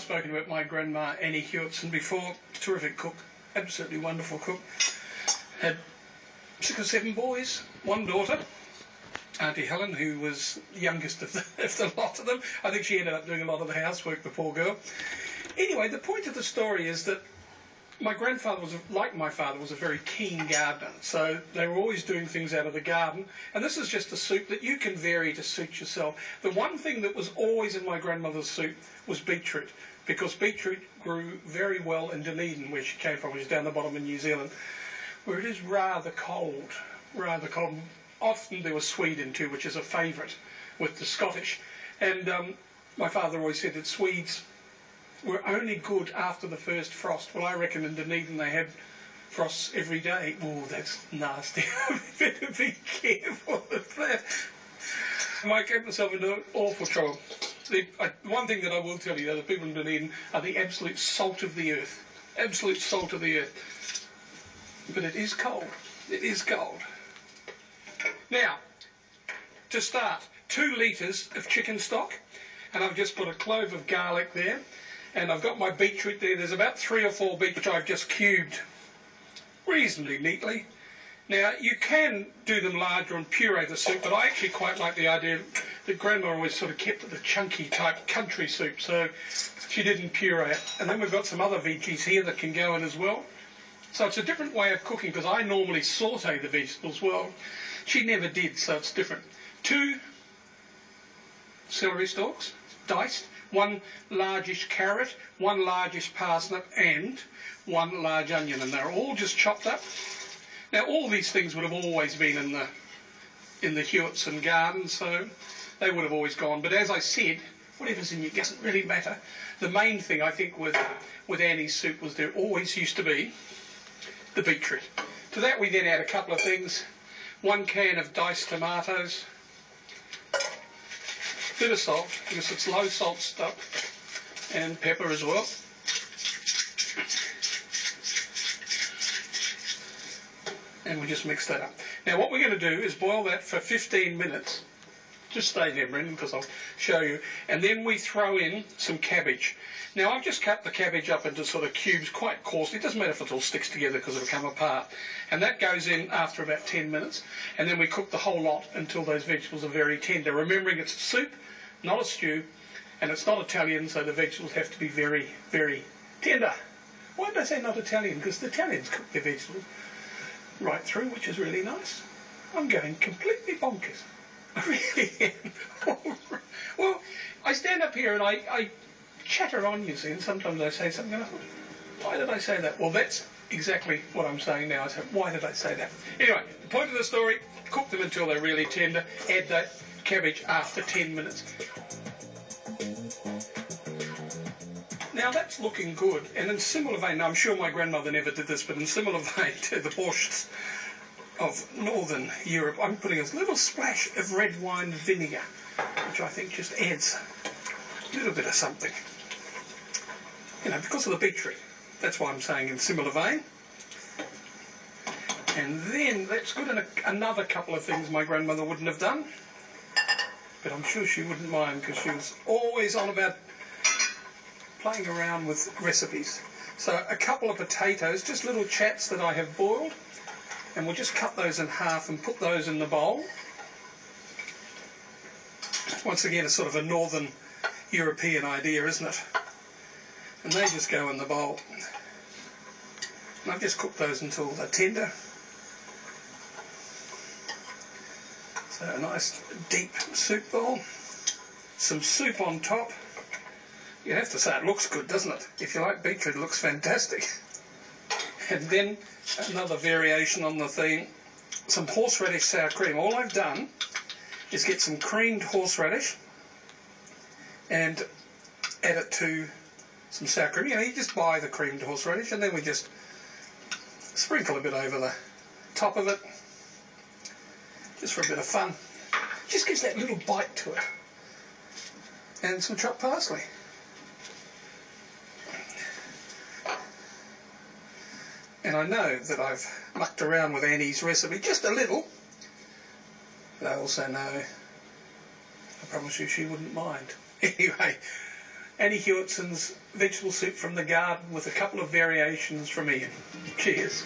spoken about my grandma Annie Hewitson before. Terrific cook, absolutely wonderful cook. Had 6 or 7 boys, 1 daughter, Auntie Helen, who was the youngest of the lot of them. I think she ended up doing a lot of the housework, the poor girl. Anyway, the point of the story is that my grandfather was, like my father, was a very keen gardener, so they were always doing things out of the garden, and this is just a soup that you can vary to suit yourself. The one thing that was always in my grandmother's soup was beetroot, because beetroot grew very well in Dunedin, where she came from, which is down the bottom of New Zealand, where it is rather cold, rather cold. Often there was Sweden too, which is a favourite with the Scottish, and my father always said that Swedes were only good after the first frost. Well, I reckon in Dunedin they had frosts every day. Oh, that's nasty. I better be careful of that. I might get myself into awful trouble. One thing that I will tell you, though, the people in Dunedin are the absolute salt of the earth. Absolute salt of the earth. But it is cold. It is cold. Now, to start, 2 litres of chicken stock, and I've just put a clove of garlic there. And I've got my beetroot there. There's about 3 or 4 beetroot which I've just cubed reasonably neatly. Now, you can do them larger and puree the soup, but I actually quite like the idea that Grandma always sort of kept it the chunky type country soup, so she didn't puree it. And then we've got some other veggies here that can go in as well. So it's a different way of cooking, because I normally saute the vegetables. Well, she never did, so it's different. 2 celery stalks, diced. 1 largish carrot, 1 largish parsnip, and 1 large onion, and they're all just chopped up. Now, all these things would have always been in the Hewitson garden, so they would have always gone. But as I said, whatever's in you doesn't really matter. The main thing I think with Annie's soup was there always used to be the beetroot. To that we then add a couple of things: 1 can of diced tomatoes, bit of salt, because it's low salt stuff, and pepper as well. And we just mix that up. Now what we're going to do is boil that for 15 minutes. Just stay there, Brendan, because I'll show you. And then we throw in some cabbage. Now I've just cut the cabbage up into sort of cubes quite coarsely. It doesn't matter if it all sticks together because it'll come apart. And that goes in after about 10 minutes. And then we cook the whole lot until those vegetables are very tender. Remembering it's a soup, not a stew, and it's not Italian, so the vegetables have to be very, very tender. Why did I say not Italian? Because the Italians cook their vegetables right through, which is really nice. I'm going completely bonkers. I really am. Well, I stand up here and I chatter on, you see, and sometimes I say something and I thought, why did I say that? Well, that's exactly what I'm saying now. I said, why did I say that? Anyway, the point of the story, cook them until they're really tender. Add that cabbage after 10 minutes. Now that's looking good, and in similar vein, I'm sure my grandmother never did this, but in similar vein to the borschts of Northern Europe, I'm putting a little splash of red wine vinegar, which I think just adds a little bit of something. You know, because of the beetroot. That's why I'm saying in similar vein. And then that's good in another couple of things my grandmother wouldn't have done. But I'm sure she wouldn't mind, because she was always on about playing around with recipes. So a couple of potatoes, just little chats that I have boiled, and we'll just cut those in half and put those in the bowl. Once again, it's sort of a Northern European idea, isn't it? And they just go in the bowl. And I've just cooked those until they're tender. So a nice deep soup bowl, some soup on top. You have to say it looks good, doesn't it? If you like beetroot, it looks fantastic. And then another variation on the theme, some horseradish sour cream. All I've done is get some creamed horseradish and add it to some sour cream. You know, you just buy the creamed horseradish and then we just sprinkle a bit over the top of it, just for a bit of fun. Just gives that little bite to it. And some chopped parsley. And I know that I've mucked around with Annie's recipe just a little, but I also know, I promise you, she wouldn't mind. Anyway, Annie Hewitson's vegetable soup from the garden with a couple of variations from Ian. Cheers.